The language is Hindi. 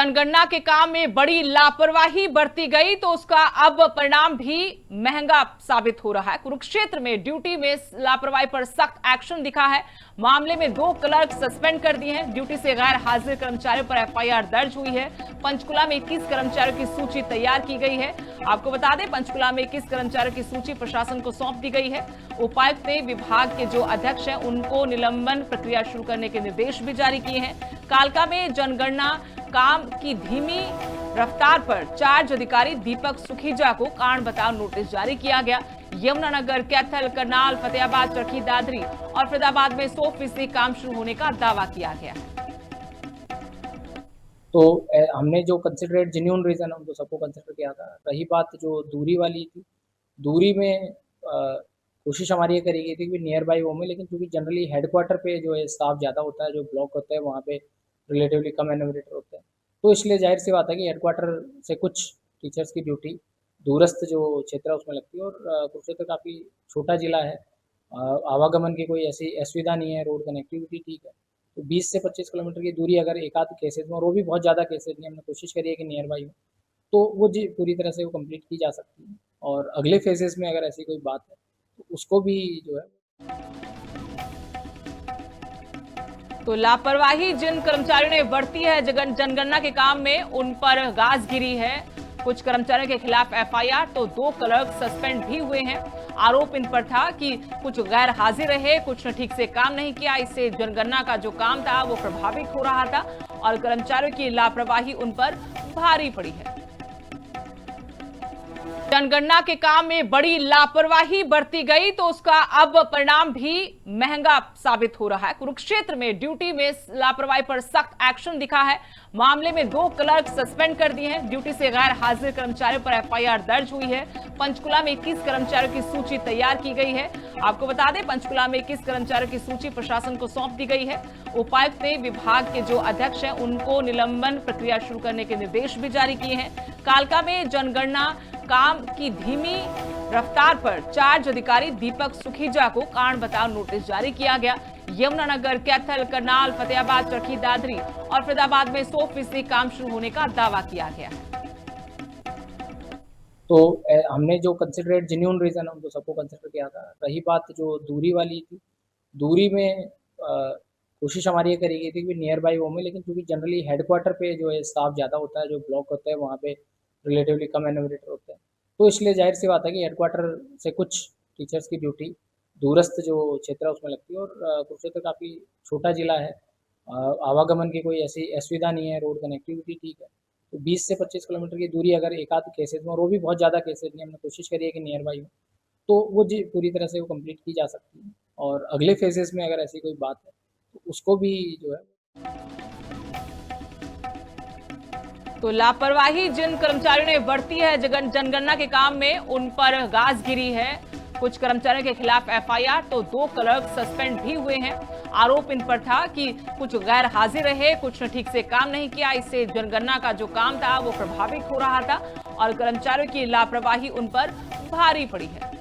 जनगणना के काम में बड़ी लापरवाही बरती गई तो उसका अब परिणाम भी महंगा साबित हो रहा है। कुरुक्षेत्र में ड्यूटी में लापरवाही पर सख्त एक्शन दिखा है। मामले में 2 क्लर्क सस्पेंड कर दिए हैं। ड्यूटी से गैर हाजिर कर्मचारियों पर एफआईआर दर्ज हुई है। पंचकुला में 21 कर्मचारियों की सूची तैयार की गई है। आपको बता दें, पंचकुला में 21 कर्मचारियों की सूची प्रशासन को सौंप दी गई है। उपायुक्त ने विभाग के जो अध्यक्ष हैं उनको निलंबन प्रक्रिया शुरू करने के निर्देश भी जारी किए हैं। कालका में जनगणना काम की धीमी रफ्तार पर चार्ज अधिकारी दीपक सुखीजा को कारण बताओ नोटिस जारी किया गया। यमुनानगर, कैथल, करनाल, फतेहाबाद, चरखी दादरी और फरीदाबाद में 100% काम शुरू होने का दावा किया गया। तो हमने जो कंसिडरेट जेन्युइन रीजन है उनको सबको कंसिडर किया था। रही बात जो दूरी वाली थी, दूरी में कोशिश हमारी ये करी गई थी कि नियर बाई वो में, लेकिन क्योंकि जनरली हेडक्वार्टर पे जो है स्टाफ ज़्यादा होता है, जो ब्लॉक होते हैं वहाँ पे रिलेटिवली कम एनोमिनेटर होते हैं, तो इसलिए जाहिर सी बात है कि हेडक्वार्टर से कुछ टीचर्स की ड्यूटी दूरस्थ जो क्षेत्र है उसमें लगती है। और कुरुक्षेत्र काफ़ी छोटा ज़िला है, आवागमन की कोई ऐसी असुविधा नहीं है, रोड कनेक्टिविटी ठीक है। तो 20 से 25 किलोमीटर की दूरी अगर एक आध केसेज में, और वो भी बहुत ज़्यादा केसेज नहीं, हमने कोशिश करी है कि नियर बाई हो, तो वो जी पूरी तरह से वो कंप्लीट की जा सकती है। और अगले फेजेस में अगर ऐसी कोई बात है तो उसको भी जो है। तो लापरवाही जिन कर्मचारियों ने बरती है जनगणना के काम में, उन पर गाज गिरी है। कुछ कर्मचारियों के खिलाफ एफआईआर, तो 2 क्लर्क सस्पेंड भी हुए हैं। आरोप इन पर था कि कुछ गैर हाजिर रहे, कुछ ने ठीक से काम नहीं किया, इससे जनगणना का जो काम था वो प्रभावित हो रहा था और कर्मचारियों की लापरवाही उन पर भारी पड़ी है। जनगणना के काम में बड़ी लापरवाही बरती गई तो उसका अब परिणाम भी महंगा साबित हो रहा है। कुरुक्षेत्र में ड्यूटी में लापरवाही पर सख्त एक्शन दिखा है। मामले में 2 क्लर्क सस्पेंड कर दिए हैं। ड्यूटी से गैर हाजिर कर्मचारियों पर एफआईआर दर्ज हुई है। पंचकुला में 21 कर्मचारियों की सूची तैयार की गई है। आपको बता दें, पंचकुला में 21 कर्मचारियों की सूची प्रशासन को सौंप दी गई है। उपायुक्त ने विभाग के जो अध्यक्ष हैं उनको निलंबन प्रक्रिया शुरू करने के निर्देश भी जारी किए हैं। कालका में जनगणना काम की धीमी रफ्तार पर चार्ज अधिकारी दीपक सुखीजा को कारण बताओ नोटिस जारी किया गया। यमुनानगर, कैथल, करनाल, फतेहाबाद, चरखी दादरी और फरीदाबाद में 100% काम शुरू होने का दावा किया गया। तो हमने जो कंसिडरेट जेन्युइन रीजन है उनको सबको कंसिडर किया था। रही बात जो दूरी वाली थी, दूरी में कोशिश हमारी ये करी गई थी कि नियर बाई वो में, लेकिन क्योंकि जनरली हेडक्वार्टर पे जो है स्टाफ ज़्यादा होता है, जो ब्लॉक होते हैं वहाँ पे रिलेटिवली कम एनोमिनेटर होते हैं, तो इसलिए जाहिर सी बात है कि हेडक्वार्टर से कुछ टीचर्स की ड्यूटी दूरस्थ जो क्षेत्र है उसमें लगती है। और कुरुक्षेत्र काफ़ी छोटा ज़िला है, आवागमन की कोई ऐसी असुविधा नहीं है, रोड कनेक्टिविटी ठीक है। तो 20 से 25 किलोमीटर की दूरी अगर एक आध केसेज में, और वो भी बहुत ज़्यादा केसेज नहीं, हमने कोशिश करी है कि नियर बाई हो, तो वो जी पूरी तरह से वो कंप्लीट की जा सकती है। और अगले फेजेस में अगर ऐसी कोई बात है तो उसको भी जो है। तो लापरवाही जिन कर्मचारियों ने बरती है जनगणना के काम में, उन पर गाज गिरी है। कुछ कर्मचारियों के खिलाफ एफआईआर, तो 2 क्लर्क सस्पेंड भी हुए हैं। आरोप इन पर था कि कुछ गैर हाजिर रहे, कुछ ने ठीक से काम नहीं किया, इससे जनगणना का जो काम था वो प्रभावित हो रहा था और कर्मचारियों की लापरवाही उन पर भारी पड़ी है।